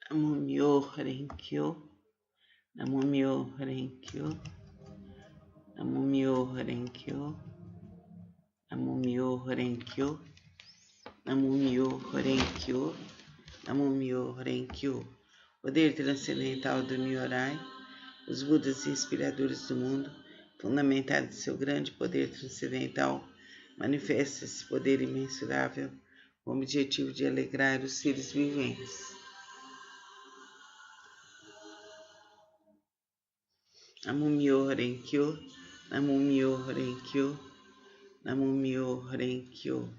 Namumyo Renkyo, Namumyo Renkyo, Namumyo Renkyo, Namumyo Renkyo, Namumyo Renkyo, Namumyo Renkyo. Poder transcendental do Nyorai, os Budas inspiradores do mundo, fundamentado em seu grande poder transcendental, manifesta esse poder imensurável com o objetivo de alegrar os seres viventes. Namumyo Renkyo, Namumyo Renkyo, Namumyo Renkyo.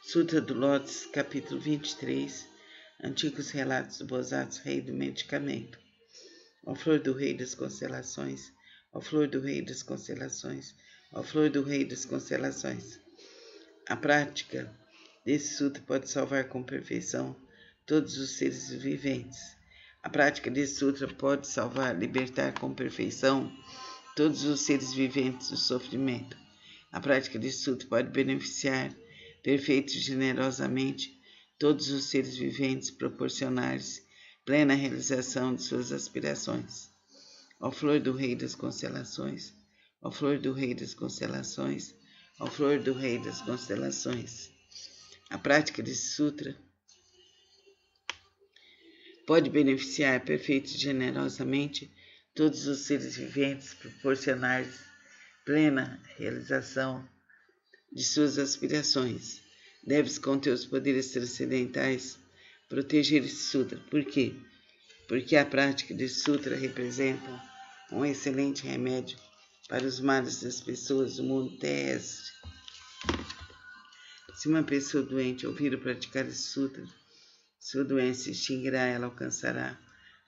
Sutra do Lótus, capítulo 23, Antigos Relatos do Bosatsu, Rei do Medicamento. Ó flor do Rei das Constelações, ó flor do Rei das Constelações, ó flor do Rei das Constelações. A prática desse sutra pode salvar com perfeição todos os seres viventes. A prática desse sutra pode salvar, libertar com perfeição todos os seres viventes do sofrimento. A prática desse sutra pode beneficiar, perfeito e generosamente, todos os seres viventes, proporcionar-lhes plena realização de suas aspirações. Ó flor do Rei das Constelações, ó flor do Rei das Constelações, ó flor do Rei das Constelações. A prática desse sutra pode beneficiar perfeito e generosamente todos os seres viventes, proporcionar-lhes plena realização de suas aspirações. Deves, com teus poderes transcendentais, proteger esse sutra. Por quê? Porque a prática desse sutra representa um excelente remédio para os males das pessoas do mundo terrestre. Se uma pessoa doente ouvir ou praticar esse sutra, sua doença extinguirá, ela alcançará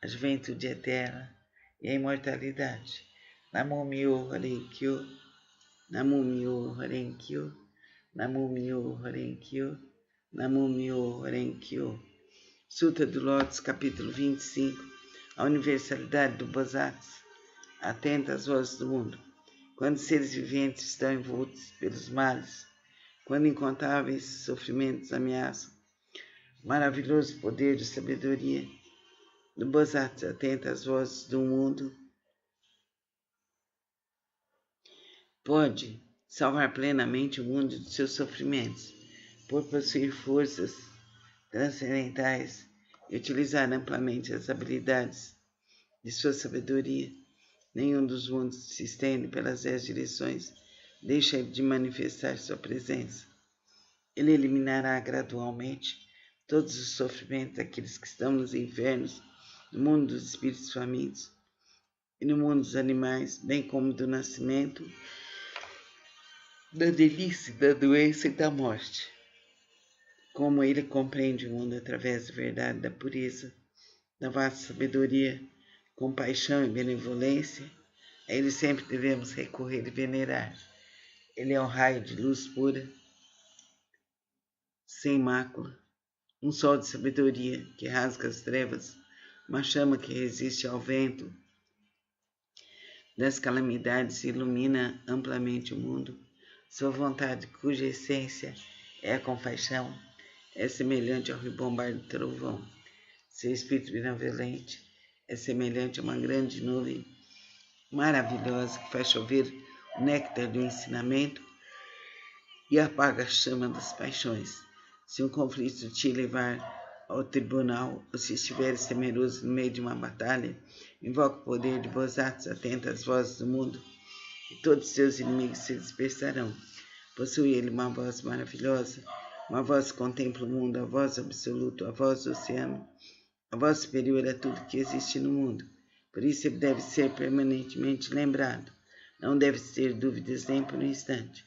a juventude eterna e a imortalidade. Namumyo Renkyo, Namumyo Renkyo, Namumyo Renkyo, Namumyo Renkyo. Sutra do Lótus, capítulo 25, a universalidade do Bosatsu. Atenta às vozes do mundo. Quando os seres viventes estão envoltos pelos males, quando incontáveis sofrimentos ameaçam, maravilhoso poder de sabedoria do Bosatsu atenta às vozes do mundo, pode salvar plenamente o mundo de seus sofrimentos, por possuir forças transcendentais e utilizar amplamente as habilidades de sua sabedoria. Nenhum dos mundos se estende pelas 10 direções, deixa de manifestar sua presença. Ele eliminará gradualmente todos os sofrimentos daqueles que estão nos infernos, no mundo dos espíritos famintos e no mundo dos animais, bem como do nascimento, da delícia, da doença e da morte. Como ele compreende o mundo através da verdade, da pureza, da vasta sabedoria, compaixão e benevolência, a ele sempre devemos recorrer e venerar. Ele é um raio de luz pura, sem mácula, um sol de sabedoria que rasga as trevas, uma chama que resiste ao vento das calamidades e ilumina amplamente o mundo. Sua vontade, cuja essência é a compaixão, é semelhante ao ribombar do trovão. Seu espírito benevolente é semelhante a uma grande nuvem maravilhosa que faz chover o néctar do ensinamento e apaga a chama das paixões. Se um conflito te levar ao tribunal, ou se estiveres temeroso no meio de uma batalha, invoca o poder de Bosatsu, atenta às vozes do mundo, e todos os seus inimigos se dispersarão. Possui ele uma voz maravilhosa, uma voz que contempla o mundo, a voz absoluta, a voz do oceano, a voz superior a tudo que existe no mundo. Por isso ele deve ser permanentemente lembrado. Não deve ter dúvidas nem por um instante.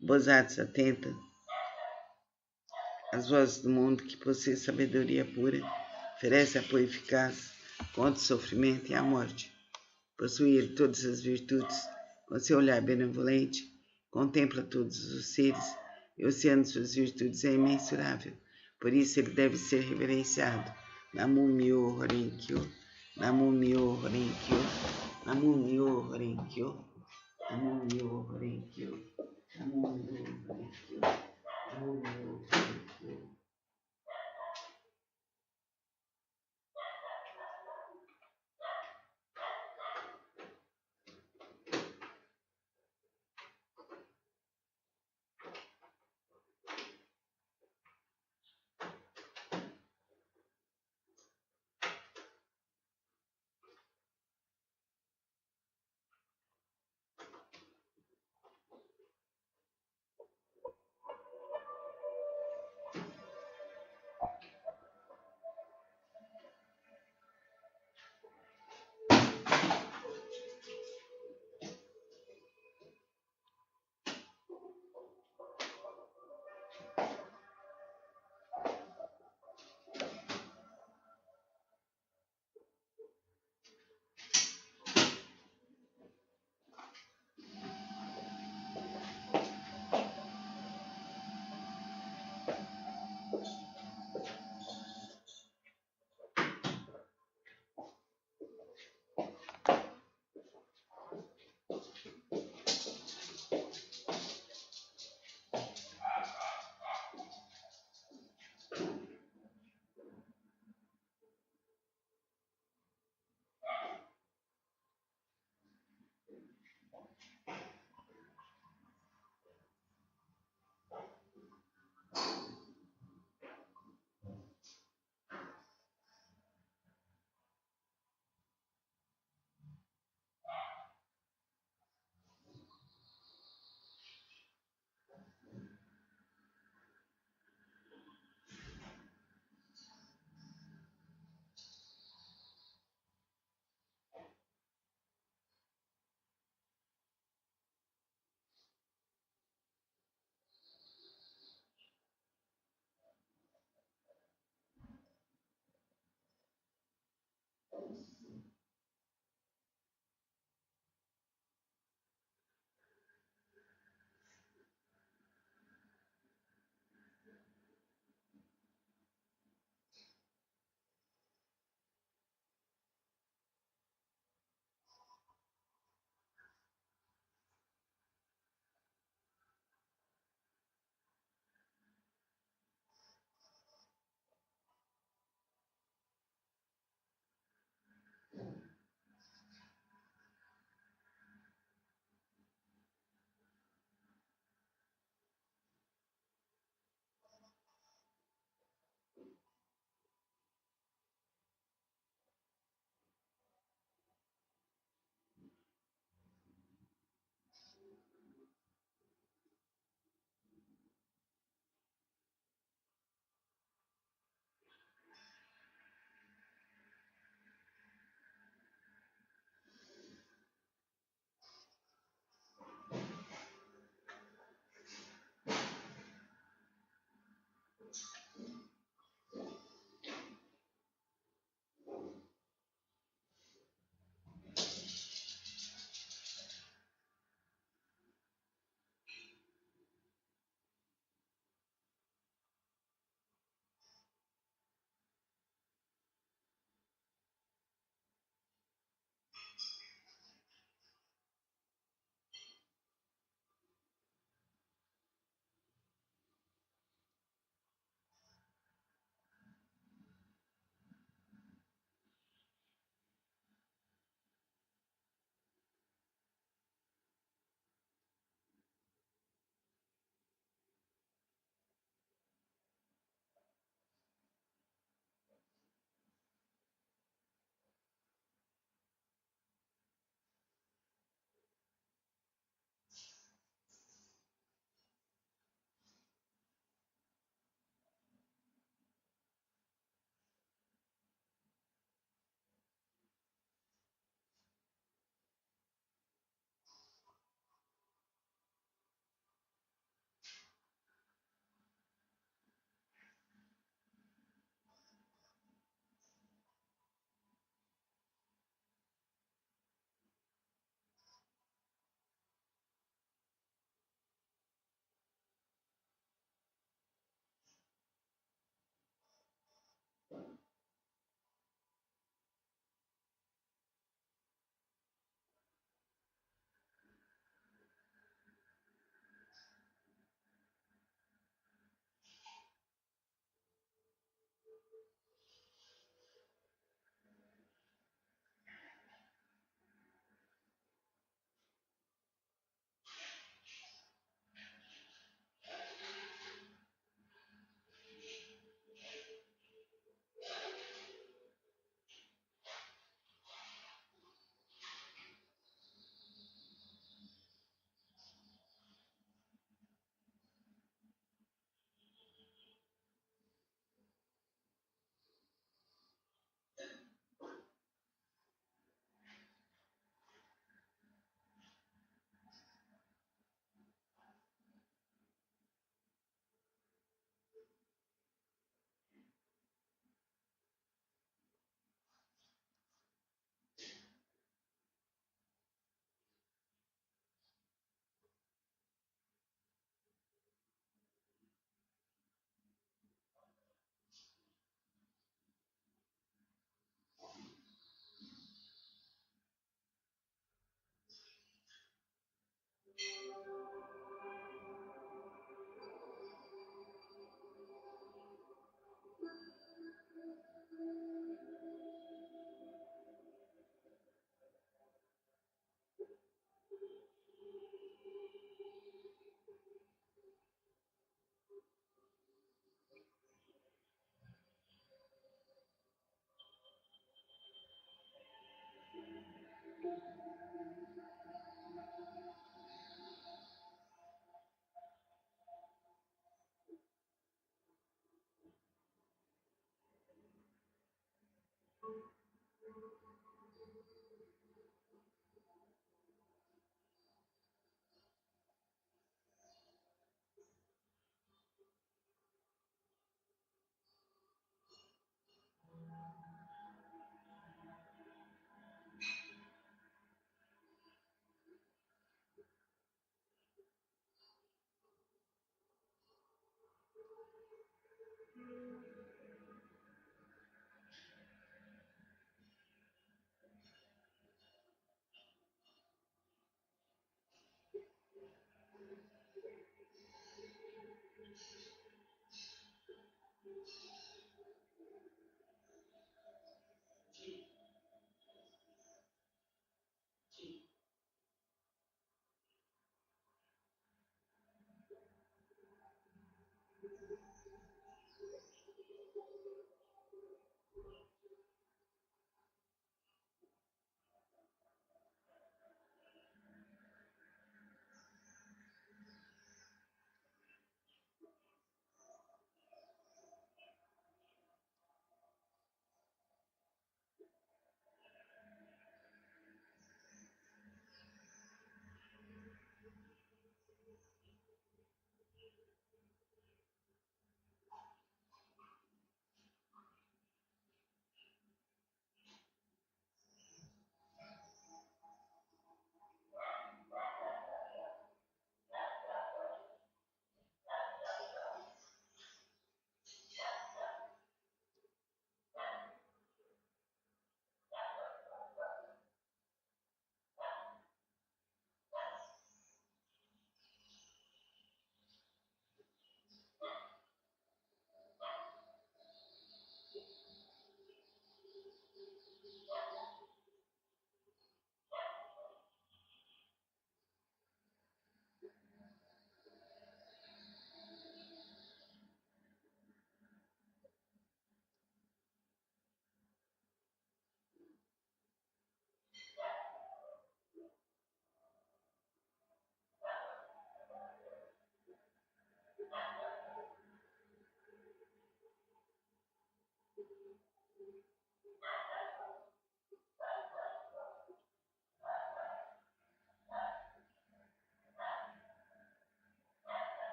Bons atos atenta às vozes do mundo que possui sabedoria pura, oferece apoio eficaz contra o sofrimento e a morte. Possuir todas as virtudes, com seu olhar benevolente, contempla todos os seres e o oceano de suas virtudes é imensurável. Por isso ele deve ser reverenciado. Namu Myo Horenkyo, Namu Myo Horenkyo, Namu Myo Horenkyo, Namu Myo Horenkyo, Namu Myo Horenkyo, Namu Myo Horenkyo.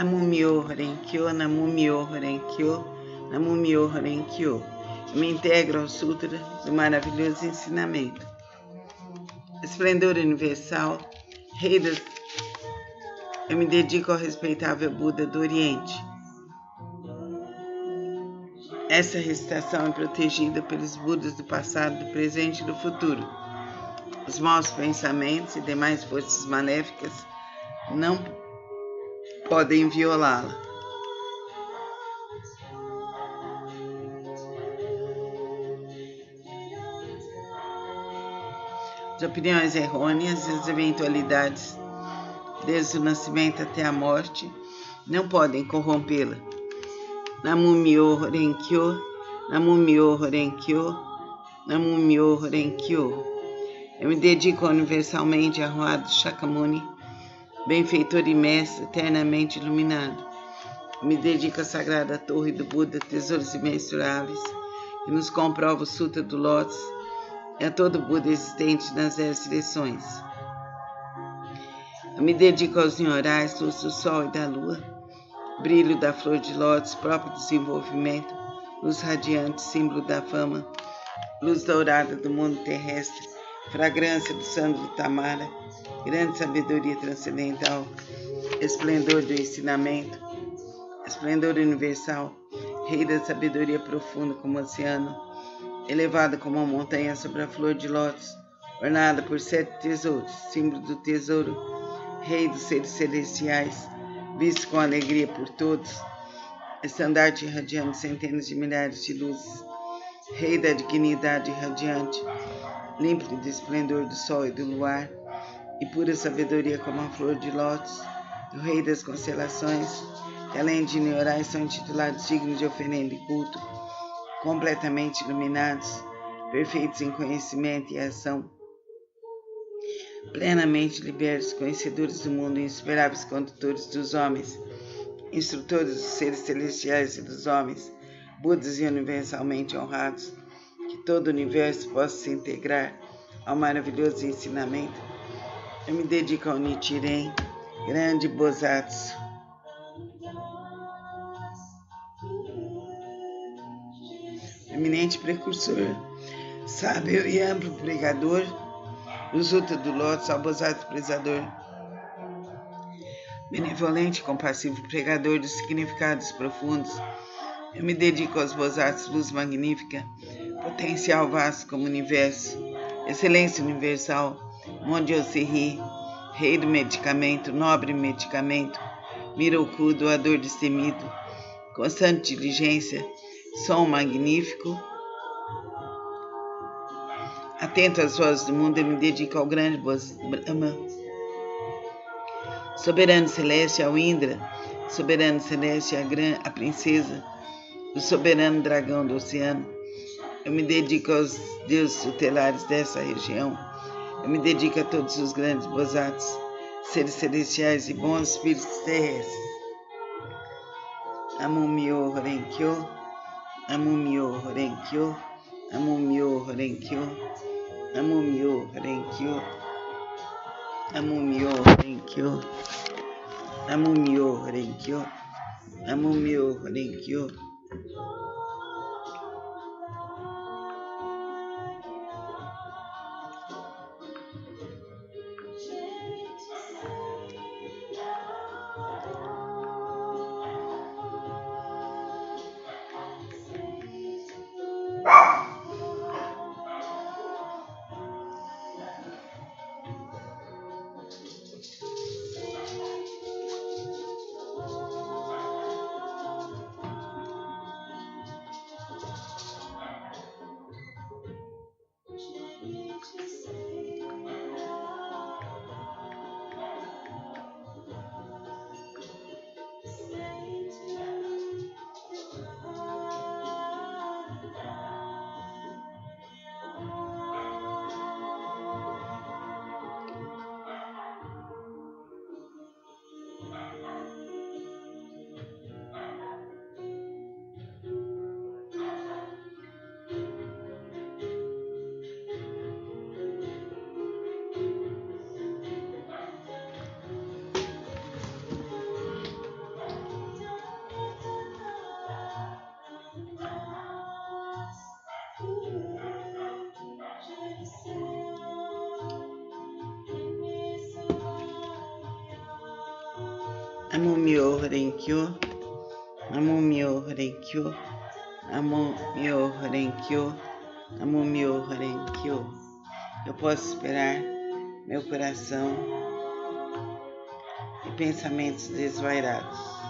Namumyo Renkyo, Namumyo Renkyo, Namumyo Renkyo. Eu me integro ao Sutra do maravilhoso ensinamento. Esplendor universal, Rei das... Eu me dedico ao respeitável Buda do Oriente. Essa recitação é protegida pelos Budas do passado, do presente e do futuro. Os maus pensamentos e demais forças maléficas não podem violá-la. As opiniões errôneas e as eventualidades, desde o nascimento até a morte, não podem corrompê-la. Namumyo Renkyo, Namumyo Renkyo, Namumyo Renkyo. Eu me dedico universalmente a Honrado Shakyamuni, benfeitor e mestre eternamente iluminado. Eu me dedico à sagrada torre do Buda, tesouros imensuráveis, que nos comprova o Sutra do Lótus, e a todo Buda existente nas 10 direções. Eu me dedico aos Nyorais, luz do Sol e da Lua, brilho da flor de lótus, próprio desenvolvimento, luz radiante, símbolo da fama, luz dourada do mundo terrestre, fragrância do sândalo Tamara, grande sabedoria transcendental, esplendor do ensinamento, esplendor universal, rei da sabedoria profunda como o oceano, elevada como uma montanha sobre a flor de lótus, ornada por 7 tesouros, símbolo do tesouro, rei dos seres celestiais, visto com alegria por todos, estandarte irradiando centenas de milhares de luzes, rei da dignidade radiante, límpido esplendor do sol e do luar, e pura sabedoria como a flor de lótus, o rei das constelações, que além de Nyorais são intitulados dignos de oferenda e culto, completamente iluminados, perfeitos em conhecimento e ação, plenamente libertos, conhecedores do mundo, insuperáveis condutores dos homens, instrutores dos seres celestiais e dos homens, Budas e universalmente honrados, que todo o universo possa se integrar ao maravilhoso ensinamento. Eu me dedico ao Nichiren, grande Bosatsu. Eminente precursor, sábio e amplo pregador, o Sutra do Lótus ao Bosatsu prezador, benevolente e compassivo pregador dos significados profundos. Eu me dedico aos Bosatsu, luz magnífica, potencial vasto como o universo, excelência universal, Mondyo-Serri, rei do medicamento, nobre medicamento, Miroku, doador destemido, constante diligência, som magnífico. Atento às vozes do mundo, eu me dedico ao grande Brahma, soberano celeste, ao Indra, soberano celeste, a princesa, o soberano dragão do oceano. Eu me dedico aos deuses tutelares dessa região. Eu me dedico a todos os grandes Bosatsus, seres celestiais e bons espíritos terrestres. Namumyo Renkyo, Namumyo Renkyo, Namumyo Renkyo, Namumyo Renkyo, Namumyo Renkyo, Namumyo Renkyo, Namumyo Renkyo. Namyo Renkyo, Namyo Renkyo, Namyo Renkyo, Namyo Renkyo. Eu posso esperar meu coração e pensamentos desvairados.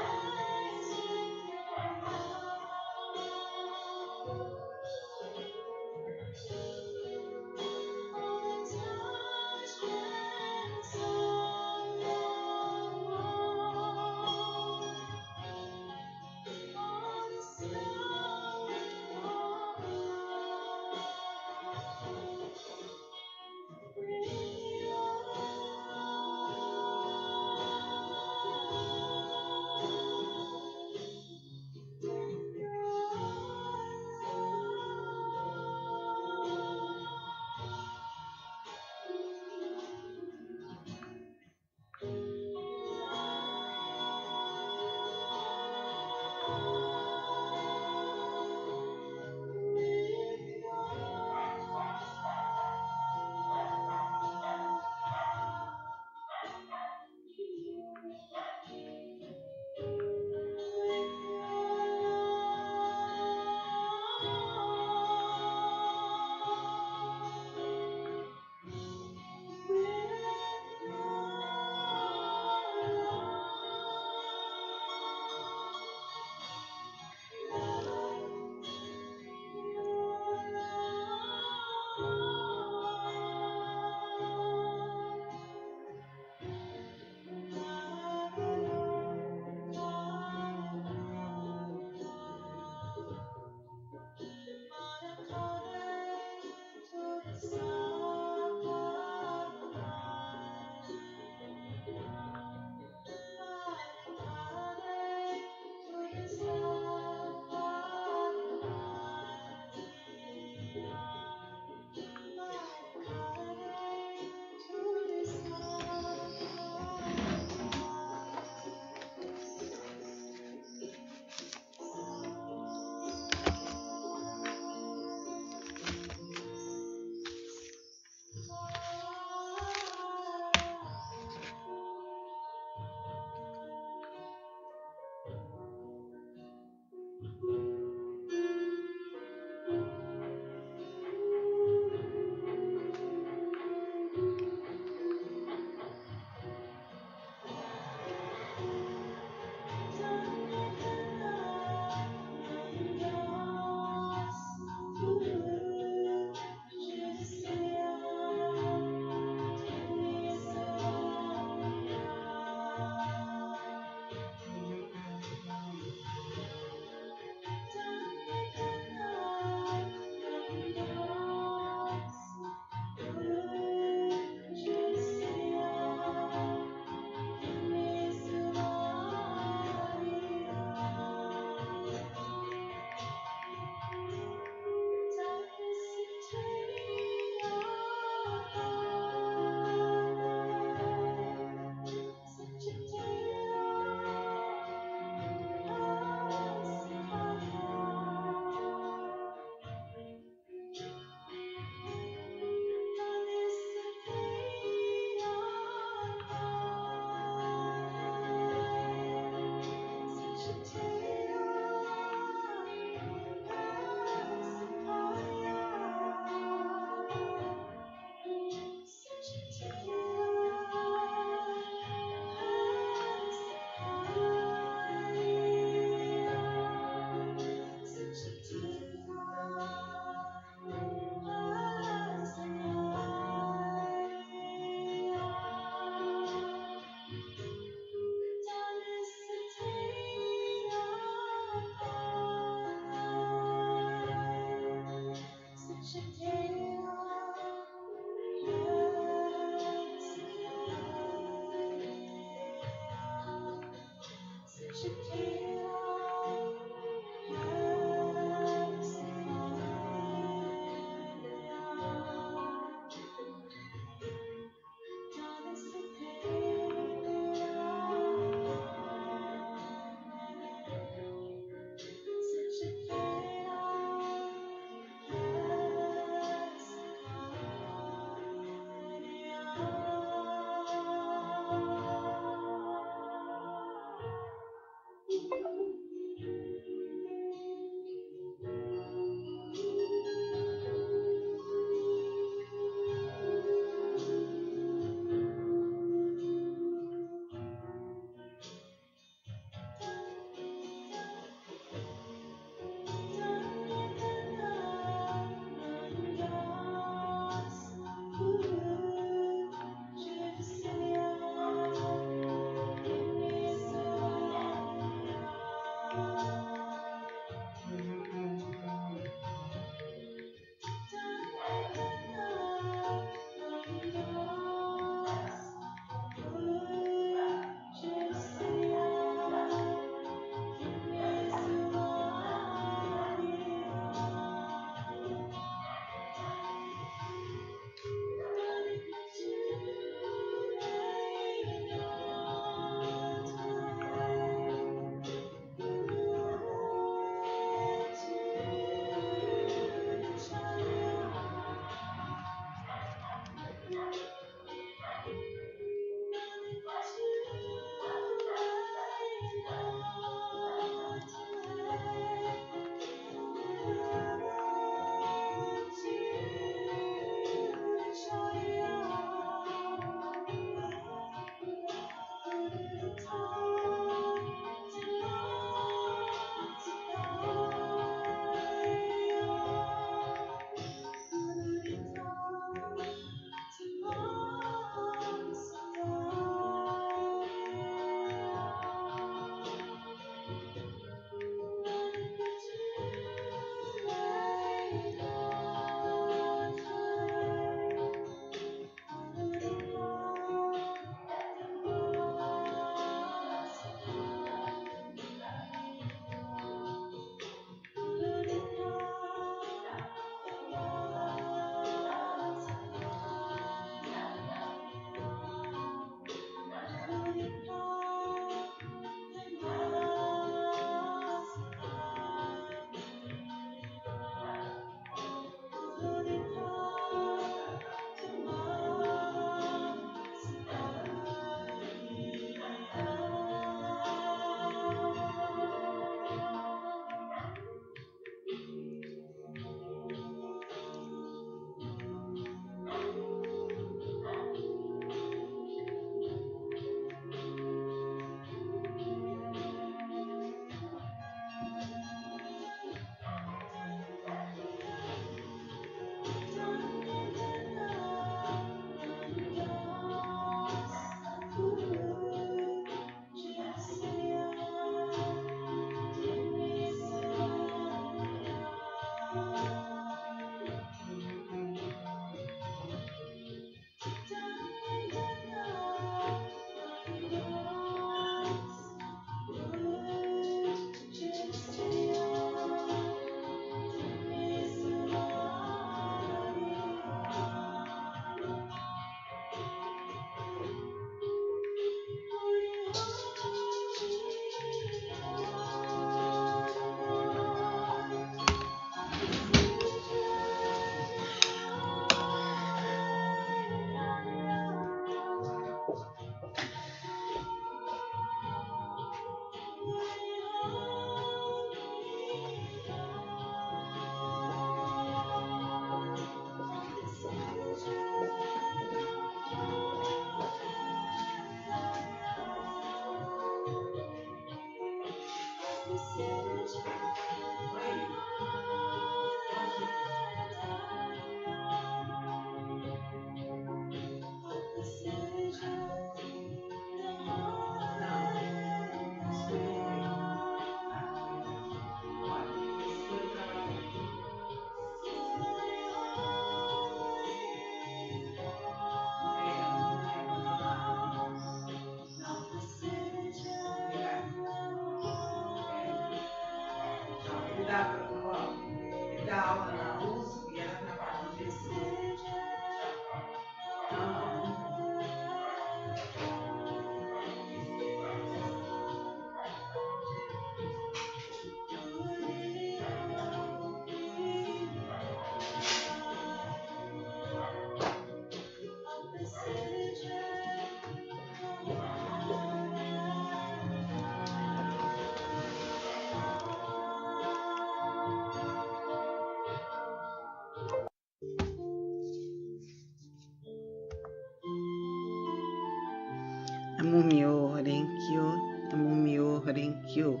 Namumyo Renkyo, Namumyo Renkyo,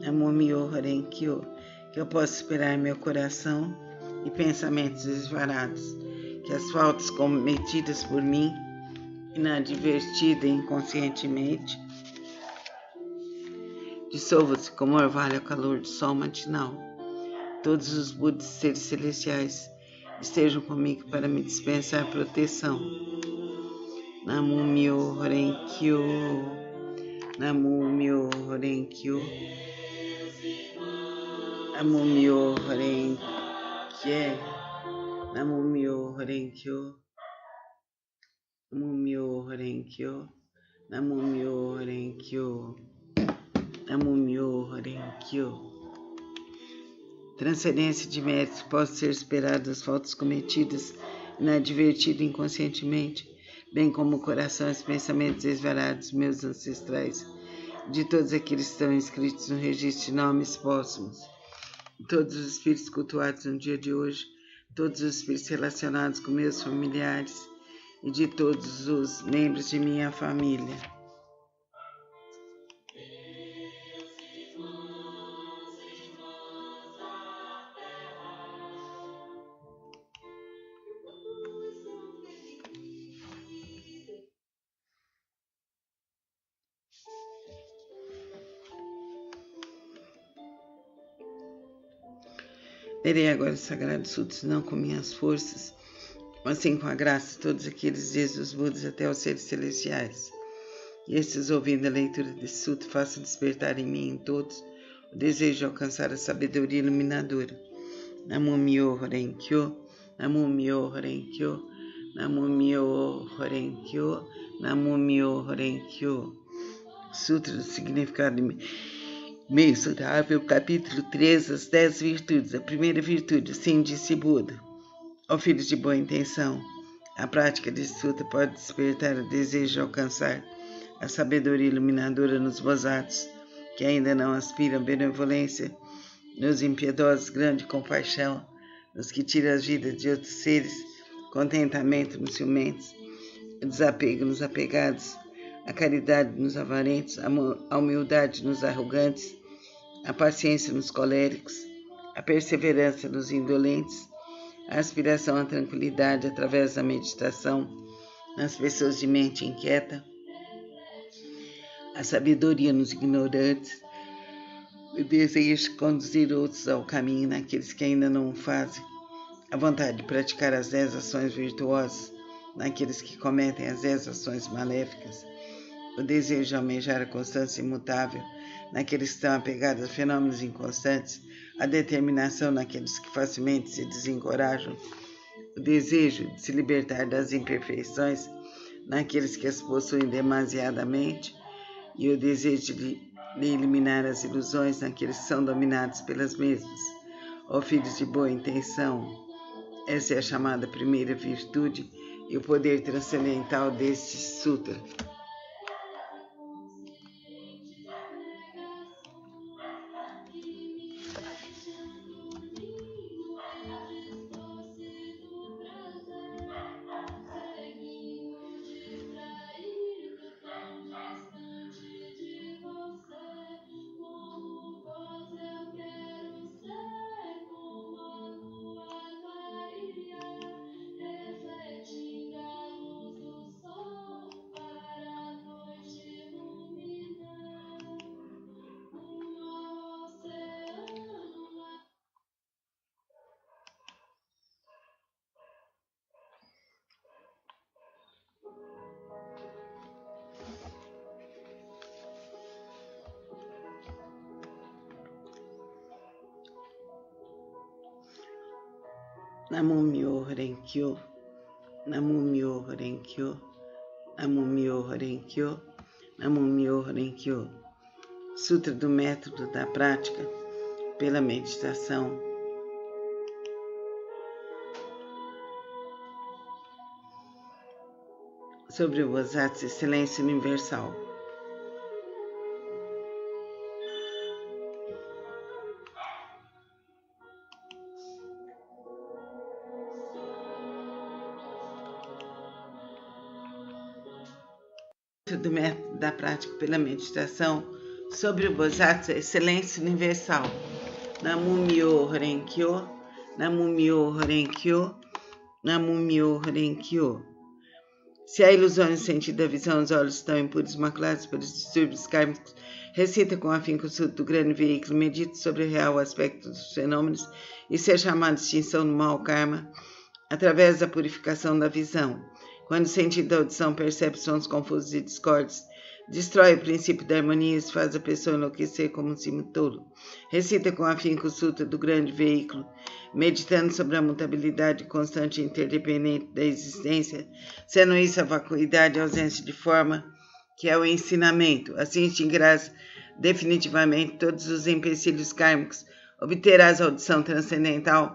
Namumyo Renkyo, que eu possa esperar meu coração e pensamentos desvarados, que as faltas cometidas por mim, inadvertida e inconscientemente, dissolva-se como orvalho ao calor do sol matinal. Todos os Budas e seres celestiais estejam comigo para me dispensar proteção. Namumyo Renkyo, Namumyo Renkyo, Namumyo Renkyo, Namumyo Renkyo, Namumyo Renkyo, Namumyo Renkyo, Namumyo Renkyo. Transcendência de méritos pode ser esperada das faltas cometidas inadvertido inconscientemente, bem como o coração e os pensamentos desvarados dos meus ancestrais, de todos aqueles que estão inscritos no registro de nomes póstumos, todos os espíritos cultuados no dia de hoje, todos os espíritos relacionados com meus familiares e de todos os membros de minha família. Lerei agora os Sagrados Sutras, não com minhas forças, mas sim com a graça de todos aqueles, desde os Budas até os seres celestiais. E estes, ouvindo a leitura desse sutra, façam despertar em mim e em todos o desejo de alcançar a sabedoria iluminadora. Namumyo Renkyo, Namumyo Renkyo, Namumyo Renkyo, Namumyo Renkyo. Sutra do Significado Mensurável, capítulo 3, as 10 virtudes. A primeira virtude, sim, disse Buda. Ó filhos de boa intenção, a prática desse sutra pode despertar o desejo de alcançar a sabedoria iluminadora nos bozatos, que ainda não aspiram à benevolência, nos impiedosos, grande compaixão, nos que tiram as vidas de outros seres, contentamento nos ciumentos, desapego nos apegados, a caridade nos avarentos, a humildade nos arrogantes, a paciência nos coléricos, a perseverança nos indolentes, a aspiração à tranquilidade através da meditação nas pessoas de mente inquieta, a sabedoria nos ignorantes, o desejo de conduzir outros ao caminho naqueles que ainda não o fazem, a vontade de praticar as 10 ações virtuosas naqueles que cometem as 10 ações maléficas, o desejo de almejar a constância imutável naqueles que estão apegados a fenômenos inconstantes, a determinação naqueles que facilmente se desencorajam, o desejo de se libertar das imperfeições naqueles que as possuem demasiadamente e o desejo de eliminar as ilusões naqueles que são dominados pelas mesmas. Ó filhos de boa intenção, essa é a chamada primeira virtude e o poder transcendental deste sutra. Namumyo Renkyo, Namumyo Renkyo, Namumyo Renkyo, Namumyo Renkyo. Sutra do método da prática pela meditação. Sobre o Bosatsu Excelência Universal. do método da prática pela meditação sobre o Bodhisattva, excelência universal. Namu-myoho Renge-kyo, Namu-myoho Renge-kyo, Namu-myoho Renge-kyo. Se há ilusão no sentido da visão, os olhos estão impuros, maculados pelos distúrbios kármicos, recita com afinco o Sutra do grande veículo, medite sobre o real aspecto dos fenômenos e seja chamado de extinção do mau karma através da purificação da visão. Quando o sentido da audição percebe sons confusos e discordes, destrói o princípio da harmonia e faz a pessoa enlouquecer como um cimo tolo. Recita com afinco o Sutra do grande veículo, meditando sobre a mutabilidade constante e interdependente da existência, sendo isso a vacuidade e a ausência de forma, que é o ensinamento. Assim extinguirás definitivamente todos os empecilhos kármicos, obterás a audição transcendental,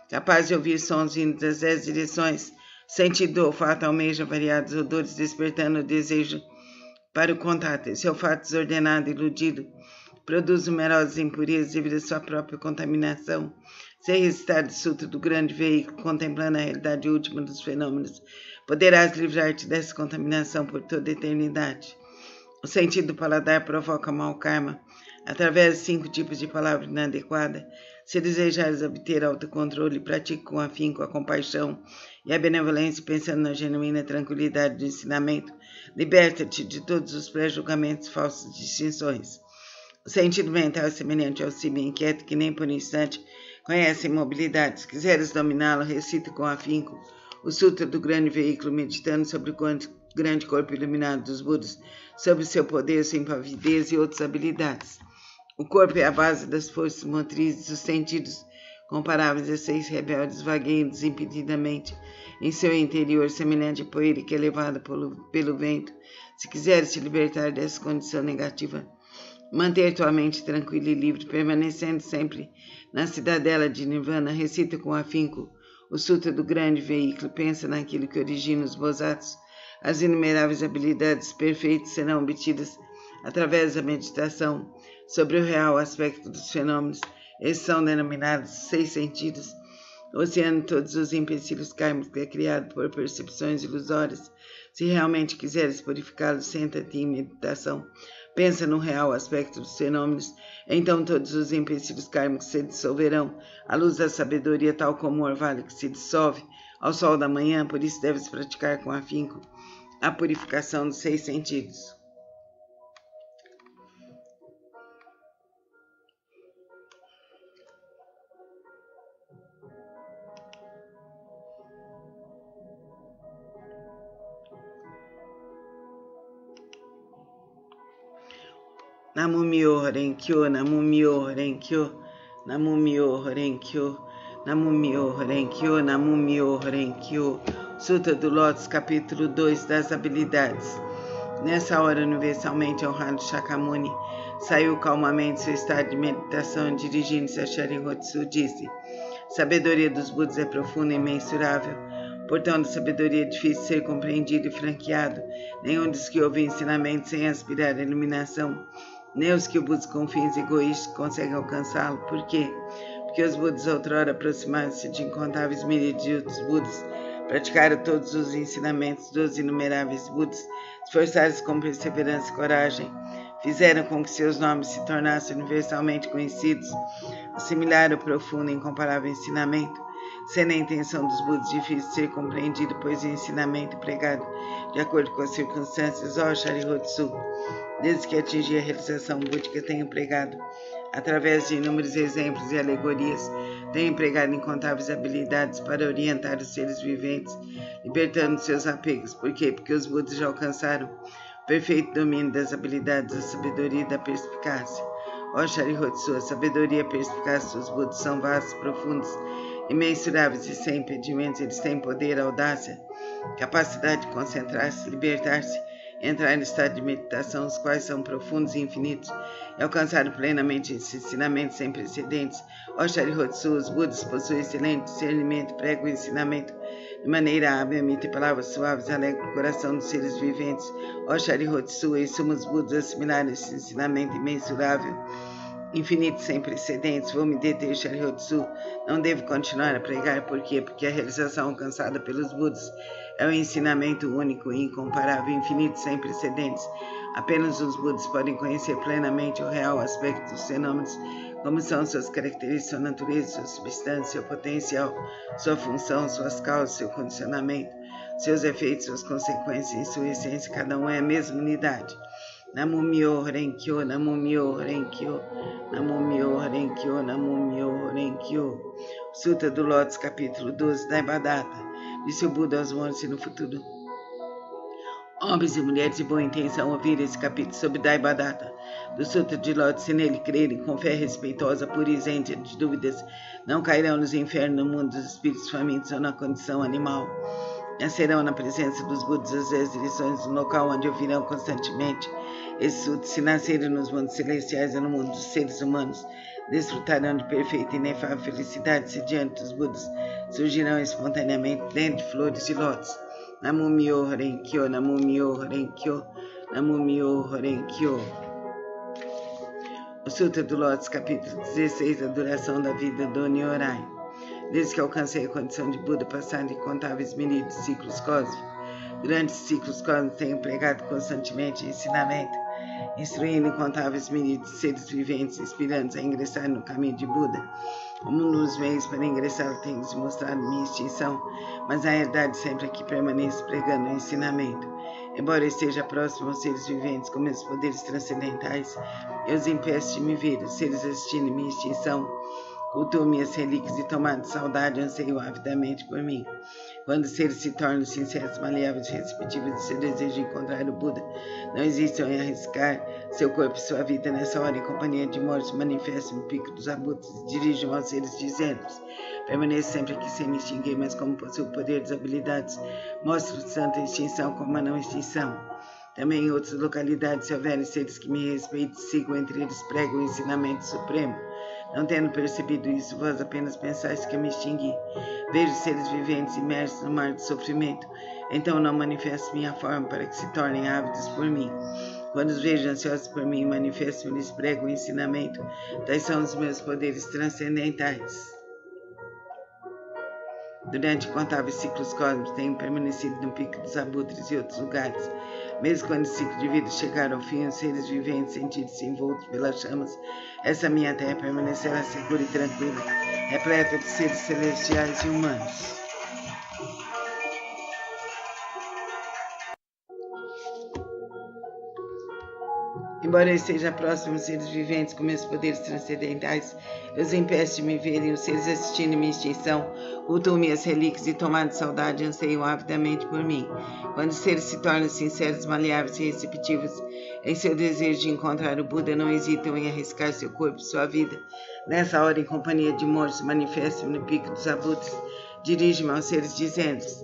capaz de ouvir sons vindos das 10 direções, sentido do olfato almeja variados odores, despertando o desejo para o contato. Esse olfato desordenado e iludido produz numerosas impurezas devido à sua própria contaminação. Se recitar o Sutra do grande veículo, contemplando a realidade última dos fenômenos, poderás livrar-te dessa contaminação por toda a eternidade. O sentido do paladar provoca mau karma através de 5 tipos de palavra inadequada. Se desejares obter autocontrole, pratique com afinco a compaixão e a benevolência, pensando na genuína tranquilidade do ensinamento. Liberta-te de todos os pré-julgamentos e falsas distinções. O sentido mental é semelhante ao cimo inquieto que nem por um instante conhece a imobilidade. Se quiseres dominá-lo, recita com afinco o Sutra do grande veículo, meditando sobre o grande corpo iluminado dos Budas, sobre seu poder, sua impavidez e outras habilidades. O corpo é a base das forças motrizes, os sentidos, comparáveis a 6 rebeldes, vagueiam desimpedidamente em seu interior, semelhante a poeira que é levada pelo vento. Se quiseres te libertar dessa condição negativa, manter tua mente tranquila e livre, permanecendo sempre na cidadela de Nirvana, recita com afinco o Sutra do grande veículo, pensa naquilo que origina os Bodhisattvas. As inumeráveis habilidades perfeitas serão obtidas através da meditação sobre o real aspecto dos fenômenos. Esses são denominados 6 sentidos. Oceano todos os empecilhos kármicos que é criado por percepções ilusórias. Se realmente quiseres purificá-los, senta-te em meditação. Pensa no real aspecto dos fenômenos, então todos os empecilhos kármicos se dissolverão à luz da sabedoria, tal como o orvalho que se dissolve ao sol da manhã. Por isso deves praticar com afinco a purificação dos 6 sentidos. Namu-myoho Renge-kyo, Namu-myoho Renge-kyo, Namu-myoho Renge-kyo, Namu-myoho Renge-kyo, Namu-myoho Renge-kyo. Sutra do Lótus, capítulo 2 das habilidades. Nessa hora, universalmente honrado Shakyamuni saiu calmamente do seu estado de meditação e, dirigindo-se a Sharinrotsu, disse: Sabedoria dos Budas é profunda e imensurável. Portanto, sabedoria é difícil de ser compreendido e franqueado. Nenhum dos que ouvem ensinamentos sem aspirar à iluminação, nem os que o buscam com fins egoístas conseguem alcançá-lo. Por quê? Porque os Budas outrora aproximaram-se de incontáveis milhares de outros Budas, praticaram todos os ensinamentos dos inumeráveis Budas, esforçaram-se com perseverança e coragem, fizeram com que seus nomes se tornassem universalmente conhecidos, assimilaram o profundo e incomparável ensinamento, sendo a intenção dos Budas difícil de ser compreendido, pois o ensinamento pregado de acordo com as circunstâncias, ó Sharinrotsu, desde que atingi a realização búdica, tenho pregado, através de inúmeros exemplos e alegorias, tenho empregado incontáveis habilidades para orientar os seres viventes, libertando seus apegos. Por quê? Porque os Budas já alcançaram o perfeito domínio das habilidades da sabedoria e da perspicácia. Ó Sharinrotsu, a sabedoria e a perspicácia dos Budas são vastos, profundos, imensuráveis e sem impedimentos. Eles têm poder, audácia, capacidade de concentrar-se, libertar-se, entrar no estado de meditação, os quais são profundos e infinitos, e alcançar plenamente esse ensinamento sem precedentes. Ó Sharinrotsu, os Budas possuem excelente discernimento, pregam o ensinamento de maneira hábil, emitem palavras suaves, alegram o coração dos seres viventes. Ó Sharinrotsu, em suma, os Budas assimilaram esse ensinamento imensurável infinito sem precedentes, vou me deter, Sharryotsu. Não devo continuar a pregar, por quê? Porque a realização alcançada pelos Budas é um ensinamento único e incomparável, infinito sem precedentes. Apenas os Budas podem conhecer plenamente o real aspecto dos fenômenos, como são suas características, sua natureza, sua substância, seu potencial, sua função, suas causas, seu condicionamento, seus efeitos, suas consequências, em sua essência, cada um é a mesma unidade. Namu-myoho Renge-kyo, Namu-myoho Renge-kyo, Namu-myoho Renge-kyo, Namu-myoho Renge-kyo. Sutra do Lótus, capítulo 12, Daibhadata. Disse o Buda aos monges: se no futuro homens e mulheres de boa intenção ouvirem esse capítulo sobre Daibhadata do Sutra de Lótus, se nele crerem com fé respeitosa, pura e isenta de dúvidas, não cairão nos infernos, no mundo dos espíritos famintos ou na condição animal. Nascerão na presença dos Budas as 10 direções, no local onde ouvirão constantemente esse sutra. Se nascerem nos mundos celestiais ou no mundo dos seres humanos, desfrutarão de perfeita e inefável felicidade. Se diante dos Budas surgirão espontaneamente dentro de flores de lótus. Namu-myoho Renge-kyo, Namu-myoho Renge-kyo, Namu-myoho Renge-kyo. O Sutra do Lótus, capítulo 16, a duração da vida do Nyorai. Desde que alcancei a condição de Buda, passaram incontáveis milhares de ciclos cósmicos. Durante esses ciclos cósmicos, tenho pregado constantemente ensinamento, instruindo incontáveis milhares de seres viventes, inspirando-os a ingressar no caminho de Buda. Um dos meios para ingressar, tenho demonstrado minha extinção, mas na realidade sempre aqui permaneço pregando o ensinamento. Embora eu esteja próximo aos seres viventes com meus poderes transcendentais, eu os impeço de me ver. Os seres assistindo minha extinção cultuam minhas relíquias e, tomando saudade, anseiam avidamente por mim. Quando os seres se tornam sinceros, maleáveis e receptivos de seu desejo de encontrar o Buda, não hesitam em arriscar seu corpo e sua vida. Nessa hora, em companhia de mortos, manifestam no pico dos abutres e dirigem aos seres dizendo-lhes: permaneço sempre aqui sem me extinguir, mas como possuo o poder das habilidades, mostro tanto a extinção como a não extinção. Também em outras localidades, se houverem seres que me respeitem, sigam entre eles, pregam o ensinamento supremo. Não tendo percebido isso, vós apenas pensais que eu me extingui. Vejo seres viventes imersos no mar de sofrimento, então não manifesto minha forma para que se tornem ávidos por mim. Quando os vejo ansiosos por mim, manifesto e lhes prego o ensinamento. Tais são os meus poderes transcendentais. Durante incontáveis ciclos cósmicos, tenho permanecido no pico dos abutres e outros lugares. Mesmo quando o ciclo de vida chegar ao fim, os seres viventes sentindo-se envoltos pelas chamas, essa minha terra permanecerá segura e tranquila, repleta de seres celestiais e humanos. Embora eu esteja próximo aos seres viventes com meus poderes transcendentais, eu os impeço de me verem. Os seres assistindo minha extinção cultuam minhas relíquias e, tomando saudade, anseiam avidamente por mim. Quando os seres se tornam sinceros, maleáveis e receptivos em seu desejo de encontrar o Buda, não hesitam em arriscar seu corpo e sua vida. Nessa hora, em companhia de mortos, manifestam-me no pico dos abutres, dirijo-me aos seres dizendo-lhes: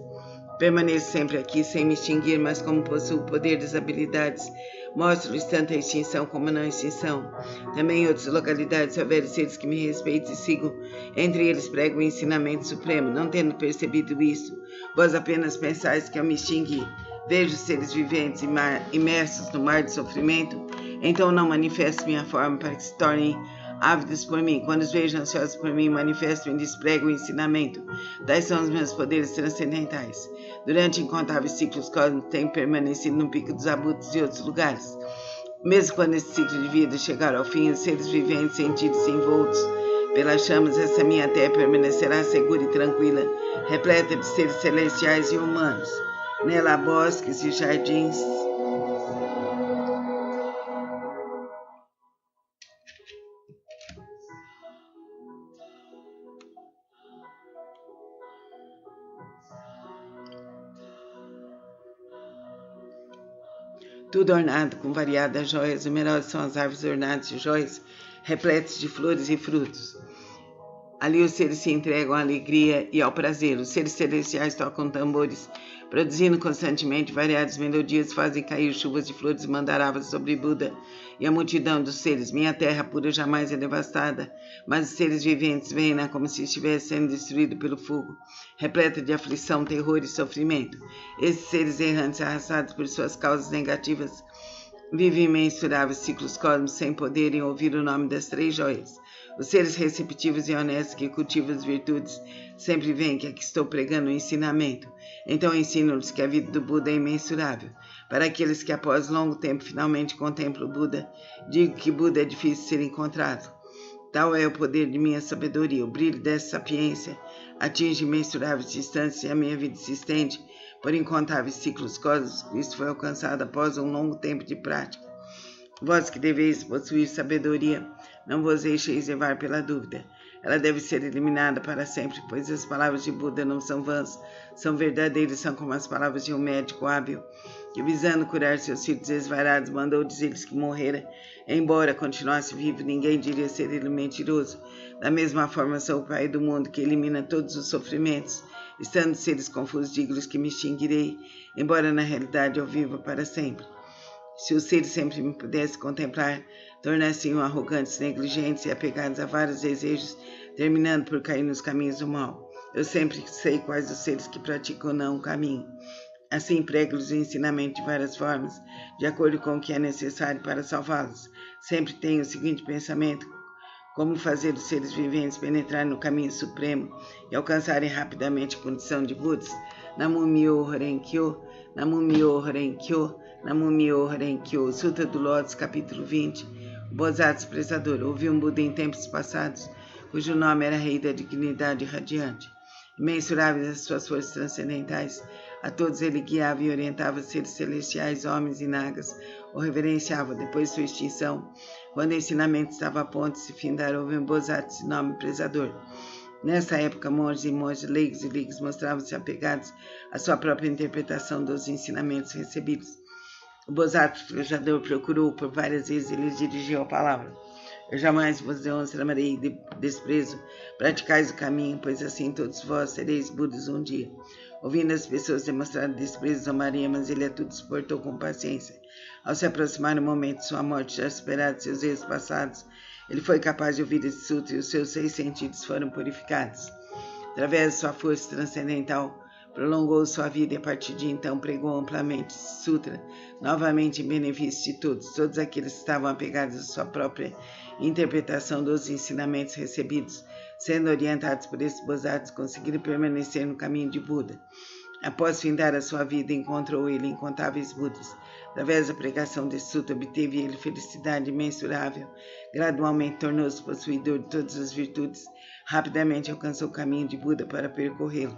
permaneço sempre aqui sem me extinguir, mas como possuo o poder das habilidades, mostro-lhes tanto a extinção como a não extinção. Também em outras localidades, se houver seres que me respeitem e sigam, entre eles prego o ensinamento supremo. Não tendo percebido isso, vós apenas pensais que eu me extingui. Vejo seres viventes imersos no mar de sofrimento, então não manifesto minha forma para que se tornem ávidos por mim. Quando os vejo ansiosos por mim, manifesto e lhes prego o ensinamento. Tais são os meus poderes transcendentais. Durante incontáveis ciclos cósmicos, tenho permanecido no pico dos abutres e outros lugares. Mesmo quando esse ciclo de vida chegar ao fim, os seres viventes sentidos-se envoltos pelas chamas, essa minha terra permanecerá segura e tranquila, repleta de seres celestiais e humanos. Nela há bosques e jardins. Tudo ornado com variadas joias. Numerosas são as árvores ornadas de joias, repletas de flores e frutos. Ali os seres se entregam à alegria e ao prazer. Os seres celestiais tocam tambores, produzindo constantemente variadas melodias, fazem cair chuvas de flores mandaravas sobre Buda e a multidão dos seres. Minha terra pura jamais é devastada, mas os seres viventes veem-na como se estivesse sendo destruído pelo fogo, repleta de aflição, terror e sofrimento. Esses seres errantes, arrastados por suas causas negativas, Vive imensuráveis ciclos cósmicos sem poderem ouvir o nome das 3 joias. Os seres receptivos e honestos que cultivam as virtudes sempre veem que aqui estou pregando o ensinamento. Então ensino-lhes que a vida do Buda é imensurável. Para aqueles que após longo tempo finalmente contemplam o Buda, digo que Buda é difícil de ser encontrado. Tal é o poder de minha sabedoria. O brilho dessa sapiência atinge imensuráveis distâncias e a minha vida se estende por incontáveis ciclos cósmicos. Isso foi alcançado após um longo tempo de prática. Vós que deveis possuir sabedoria, não vos deixeis levar pela dúvida. Ela deve ser eliminada para sempre, pois as palavras de Buda não são vãs, são verdadeiras, são como as palavras de um médico hábil, que visando curar seus filhos desvarados, mandou dizer-lhes que morrera. Embora continuasse vivo, ninguém diria ser ele mentiroso. Da mesma forma, sou o Pai do mundo, que elimina todos os sofrimentos. Estando seres confusos, digo-lhes que me extinguirei, embora na realidade eu viva para sempre. Se os seres sempre me pudessem contemplar, tornassem-se arrogantes, negligentes e apegados a vários desejos, terminando por cair nos caminhos do mal. Eu sempre sei quais os seres que praticam ou não o caminho. Assim prego-lhes o ensinamento de várias formas, de acordo com o que é necessário para salvá-los. Sempre tenho o seguinte pensamento: como fazer os seres viventes penetrar no caminho supremo e alcançarem rapidamente a condição de Budas. Namu Myoho Renge-kyo, Namu Myoho Renge-kyo, Namu Myoho Renge-kyo. Sutra do Lótus, capítulo 20. O Bodhisattva expressador ouviu um Buda em tempos passados, cujo nome era Rei da Dignidade Radiante. Imensuráveis as suas forças transcendentais, a todos ele guiava e orientava seres celestiais, homens e nagas, o reverenciava. Depois de sua extinção, quando o ensinamento estava a ponto de se findar, houve um Bodhisattva de nome prezador. Nessa época, monges e monges, leigos e leigas mostravam-se apegados à sua própria interpretação dos ensinamentos recebidos. O Bodhisattva expressador procurou por várias vezes e lhes dirigiu a palavra. Eu jamais vos demonstrarei desprezo, praticais o caminho, pois assim todos vós sereis Budas um dia. Ouvindo as pessoas demonstrar desprezo, zombaria, mas ele a tudo suportou com paciência. Ao se aproximar o momento de sua morte, já superado de seus erros passados, ele foi capaz de ouvir esse sutra e os seus 6 sentidos foram purificados. Através de sua força transcendental, prolongou sua vida e a partir de então pregou amplamente esse sutra, novamente em benefício de todos. Todos aqueles que estavam apegados à sua própria interpretação dos ensinamentos recebidos, sendo orientados por esses Bodhisattvas, conseguiram permanecer no caminho de Buda. Após findar a sua vida, encontrou ele incontáveis Budas. Através da pregação desse sutra, obteve ele felicidade imensurável. Gradualmente tornou-se possuidor de todas as virtudes. Rapidamente alcançou o caminho de Buda para percorrê-lo.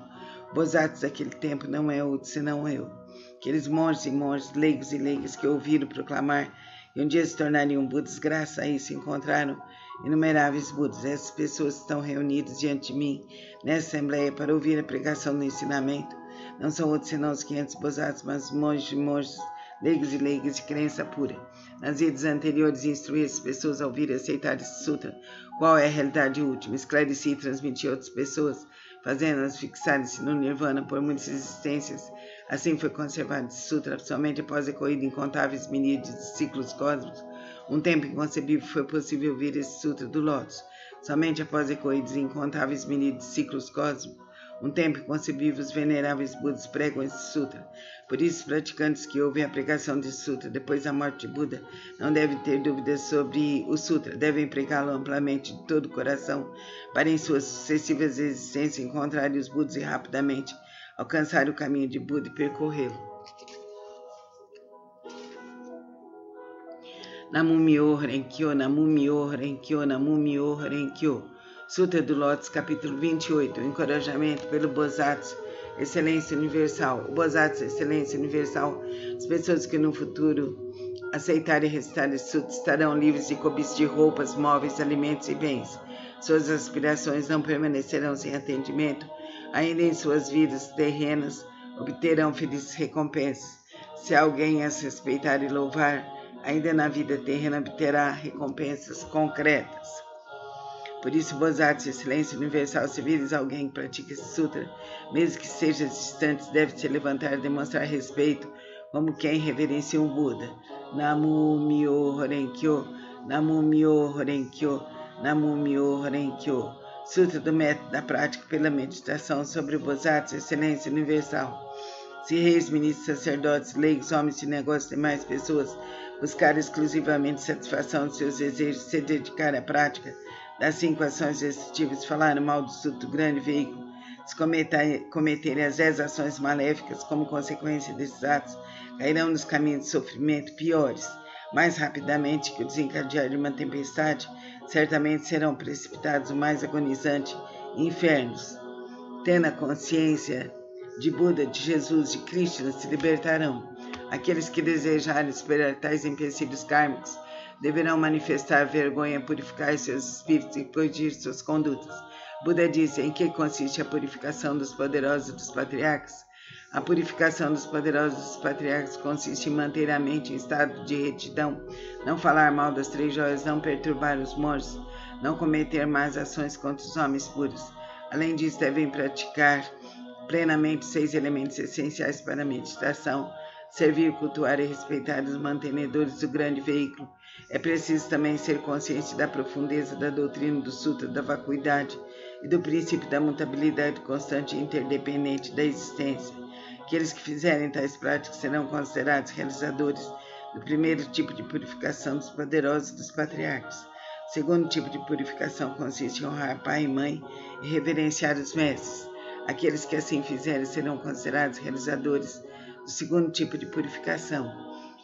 Bodhisattvas daquele tempo não é outro senão eu. Aqueles monges e monges, leigos e leigas que ouviram proclamar e um dia se tornariam Budas, graças a isso encontraram inumeráveis Budas. Essas pessoas estão reunidas diante de mim nessa assembleia para ouvir a pregação do ensinamento. Não são outros senão os 500 Bodhisattvas, mas monges e monges, leigos e leigas de crença pura. Nas vidas anteriores, instruí as pessoas a ouvir e aceitar esse sutra. Qual é a realidade última? Esclareci e transmiti a outras pessoas, fazendo-as fixarem-se no Nirvana por muitas existências. Assim foi conservado esse sutra, somente após a corrida incontáveis miríades de ciclos cósmicos. Um tempo inconcebível foi possível ouvir esse sutra do Lótus. Somente após a corrida incontáveis miríades de ciclos cósmicos. Um tempo inconcebível, os veneráveis Budas pregam esse sutra. Por isso, os praticantes que ouvem a pregação desse sutra depois da morte de Buda não devem ter dúvidas sobre o sutra, devem pregá-lo amplamente de todo o coração, para em suas sucessivas existências encontrarem os Budas e rapidamente alcançar o caminho de Buda e percorrê-lo. Namu Myoho Renge-kyo, Namu Myoho Renge-kyo, Namu Myoho Renge-kyo. Sutra do Lótus, capítulo 28, o encorajamento pelo Bodhisattva, excelência universal. O Bodhisattva, excelência universal, as pessoas que no futuro aceitarem e recitar esse sutra estarão livres de cobiça de roupas, móveis, alimentos e bens. Suas aspirações não permanecerão sem atendimento, ainda em suas vidas terrenas obterão felizes recompensas. Se alguém as respeitar e louvar, ainda na vida terrena obterá recompensas concretas. Por isso, Bodhisattva, excelência universal, se vires alguém que pratica esse sutra, mesmo que seja distante, deve se levantar e demonstrar respeito, como quem reverencia um Buda. Namu Myoho Renge-kyo, Namu Myoho Renge-kyo, Namu Myoho Renge-kyo. Sutra do método da prática pela meditação sobre o Bodhisattva, excelência universal. Se reis, ministros, sacerdotes, leigos, homens de negócios e demais pessoas buscar exclusivamente satisfação de seus desejos, se dedicar à prática das 5 ações destrutivas, falar mal do Sutra, do grande veículo, se cometerem as 10 ações maléficas como consequência desses atos, cairão nos caminhos de sofrimento piores. Mais rapidamente que o desencadear de uma tempestade, certamente serão precipitados o mais agonizante infernos. Tendo a consciência de Buda, de Jesus, de Krishna, se libertarão. Aqueles que desejarem superar tais empecilhos kármicos deverão manifestar vergonha, purificar seus espíritos e corrigir suas condutas. Buda disse: em que consiste a purificação dos poderosos dos patriarcas? A purificação dos poderosos dos patriarcas consiste em manter a mente em estado de retidão, não falar mal das 3 joias, não perturbar os monges, não cometer más ações contra os homens puros. Além disso, devem praticar plenamente 6 elementos essenciais para a meditação, servir, cultuar e respeitar os mantenedores do grande veículo. É preciso também ser consciente da profundeza da doutrina do Sutra da vacuidade e do princípio da mutabilidade constante e interdependente da existência. Aqueles que fizerem tais práticas serão considerados realizadores do primeiro tipo de purificação dos poderosos dos patriarcas. O segundo tipo de purificação consiste em honrar pai e mãe e reverenciar os mestres. Aqueles que assim fizerem serão considerados realizadores do segundo tipo de purificação.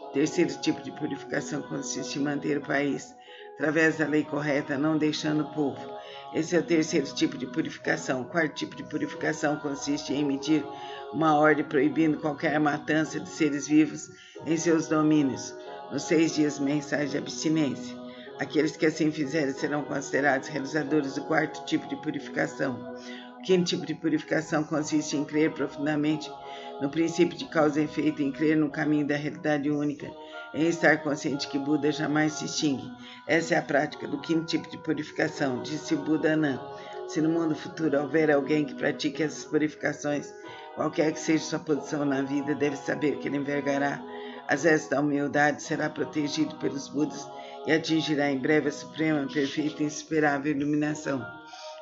O terceiro tipo de purificação consiste em manter o país através da lei correta, não deixando o povo. Esse é o terceiro tipo de purificação. O quarto tipo de purificação consiste em emitir uma ordem proibindo qualquer matança de seres vivos em seus domínios, nos 6 dias mensais de abstinência. Aqueles que assim fizerem serão considerados realizadores do quarto tipo de purificação. O quinto tipo de purificação consiste em crer profundamente no princípio de causa e efeito, em crer no caminho da realidade única, em estar consciente que Buda jamais se extingue. Essa é a prática do quinto tipo de purificação, disse Buda Anã. Se no mundo futuro houver alguém que pratique essas purificações, qualquer que seja sua posição na vida, deve saber que ele envergará as asas da humildade, será protegido pelos Budas e atingirá em breve a suprema, perfeita e insuperável iluminação.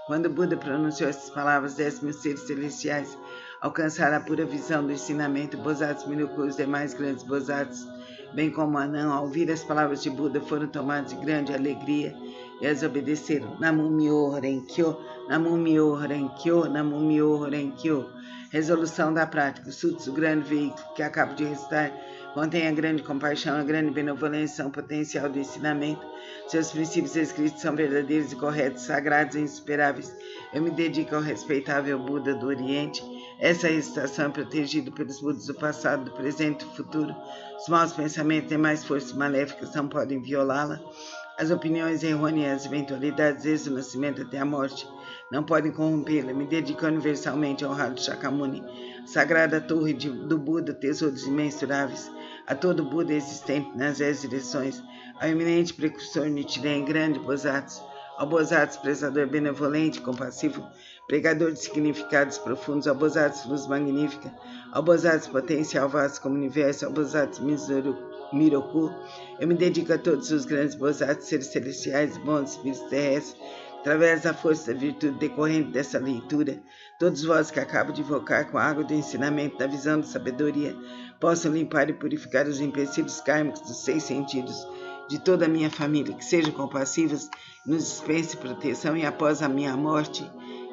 Quando Buda pronunciou essas palavras, 10.000 seres celestiais alcançaram a pura visão do ensinamento. Bodhisattvas Miroku e os demais grandes Bodhisattvas, bem como Anã, ao ouvir as palavras de Buda, foram tomados de grande alegria e as obedeceram. Namu Myoho Renkyo, Namu Myoho Renkyo, Namu Myoho Renkyo. Resolução da prática. O Sutra, o grande veículo que acabo de recitar, contém a grande compaixão, a grande benevolência, são o potencial do ensinamento. Seus princípios escritos são verdadeiros e corretos, sagrados e insuperáveis. Eu me dedico ao respeitável Buda do Oriente. Essa recitação é protegida pelos Budas do passado, do presente e do futuro. Os maus pensamentos e demais forças maléficas não podem violá-la. As opiniões errôneas e as eventualidades desde o nascimento até a morte não podem corrompê-la. Me dedico universalmente ao honrado Shakyamuni, sagrada torre do Buda, tesouros imensuráveis, a todo Buda existente nas 10 direções, ao eminente precursor Nichiren, grande Bodhisattva, ao Bodhisattva prezador benevolente, compassivo, pregador de significados profundos, ao Bodhisattva luz magnífica, ao Bodhisattva potencial vasto como o universo, ao Bodhisattva Miroku. Eu me dedico a todos os grandes Bodhisattvas, seres celestiais, bons espíritos terrestres, através da força da virtude decorrente dessa leitura. Todos vós que acabo de invocar com a água do ensinamento, da visão da sabedoria, possam limpar e purificar os empecilhos kármicos dos 6 sentidos de toda a minha família, que sejam compassivos, nos dispense proteção e após a minha morte,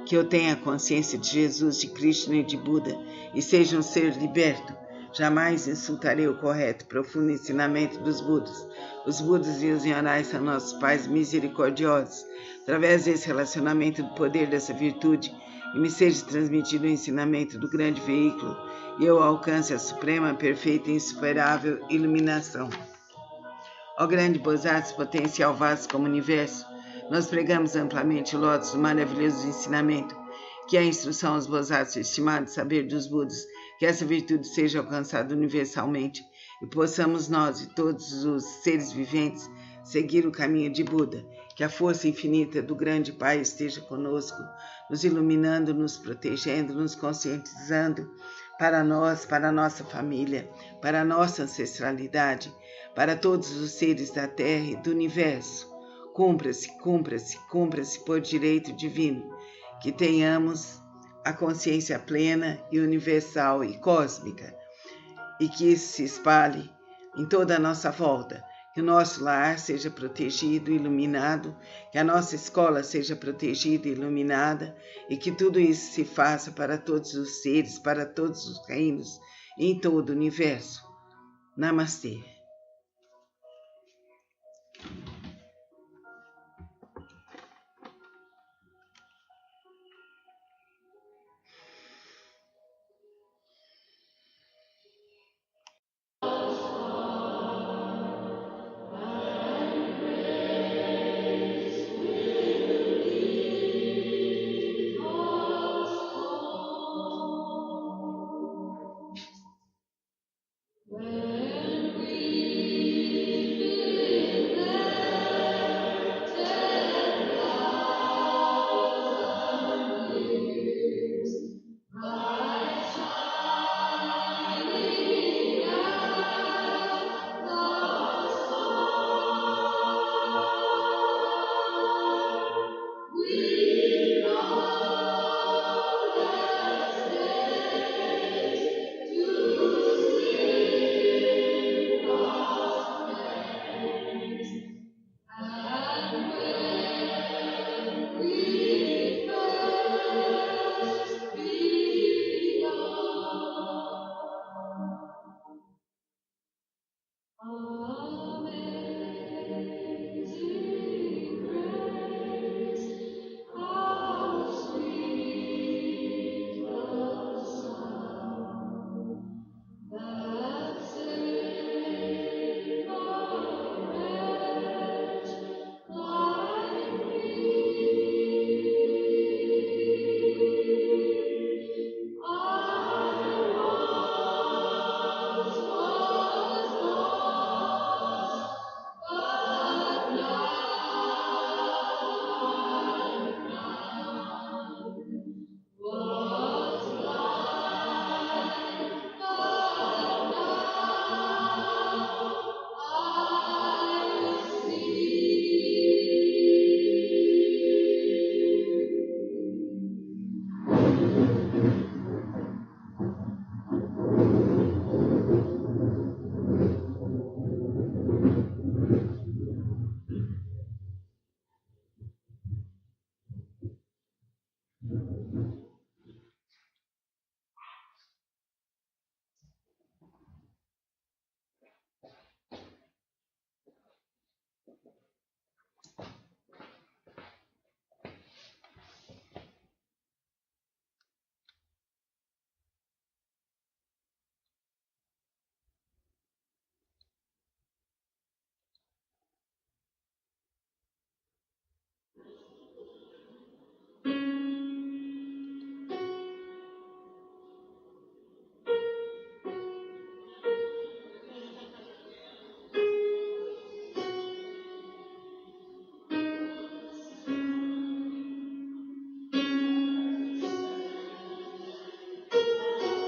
que eu tenha a consciência de Jesus, de Krishna e de Buda e seja um ser liberto. Jamais insultarei o correto, profundo ensinamento dos Budas. Os Budas e os Nyarais são nossos pais misericordiosos. Através desse relacionamento do poder dessa virtude, e me seja transmitido o ensinamento do grande veículo, e eu alcance a suprema, perfeita e insuperável iluminação. Ó grande Bodhisattva, potencial vasto como o universo, nós pregamos amplamente o lótus do maravilhoso ensinamento, que é a instrução aos Bodhisattvas, estimado saber dos Budas, que essa virtude seja alcançada universalmente e possamos nós e todos os seres viventes seguir o caminho de Buda. Que a força infinita do grande Pai esteja conosco, nos iluminando, nos protegendo, nos conscientizando para nós, para a nossa família, para a nossa ancestralidade, para todos os seres da Terra e do Universo. Cumpra-se, cumpra-se, cumpra-se por direito divino, que tenhamos a consciência plena e universal e cósmica, e que isso se espalhe em toda a nossa volta, Que o nosso lar seja protegido e iluminado, que a nossa escola seja protegida e iluminada, e que tudo isso se faça para todos os seres, para todos os reinos, em todo o universo. Namastê.